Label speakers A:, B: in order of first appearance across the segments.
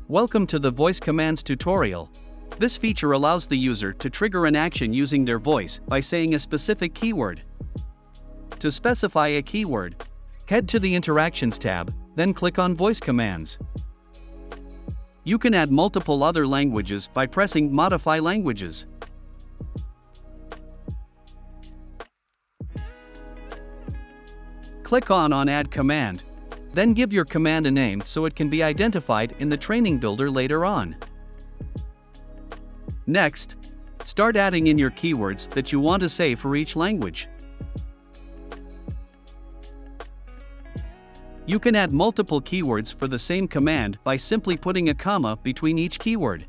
A: Welcome to the Voice Commands tutorial. This feature allows the user to trigger an action using their voice by saying a specific keyword. To specify a keyword, head to the Interactions tab, then click on Voice Commands. You can add multiple other languages by pressing Modify Languages. Click on Add Command. Then give your command a name so it can be identified in the training builder later on. Next, start adding in your keywords that you want to say for each language. You can add multiple keywords for the same command by simply putting a comma between each keyword.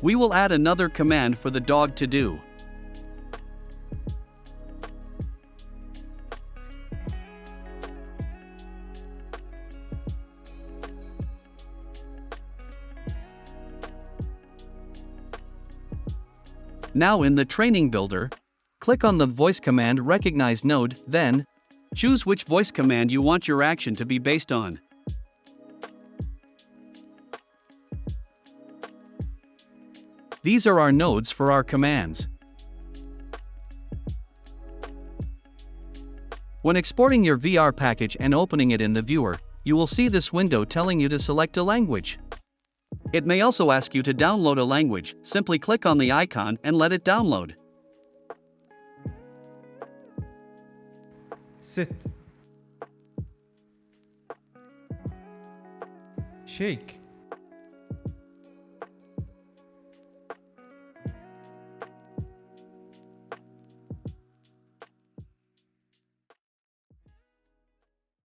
A: We will add another command for the dog to do. Now in the Training Builder, click on the Voice Command Recognize node, then choose which voice command you want your action to be based on. These are our nodes for our commands. When exporting your VR package and opening it in the viewer, you will see this window telling you to select a language. It may also ask you to download a language. Simply click on the icon and let it download.
B: Sit. Shake.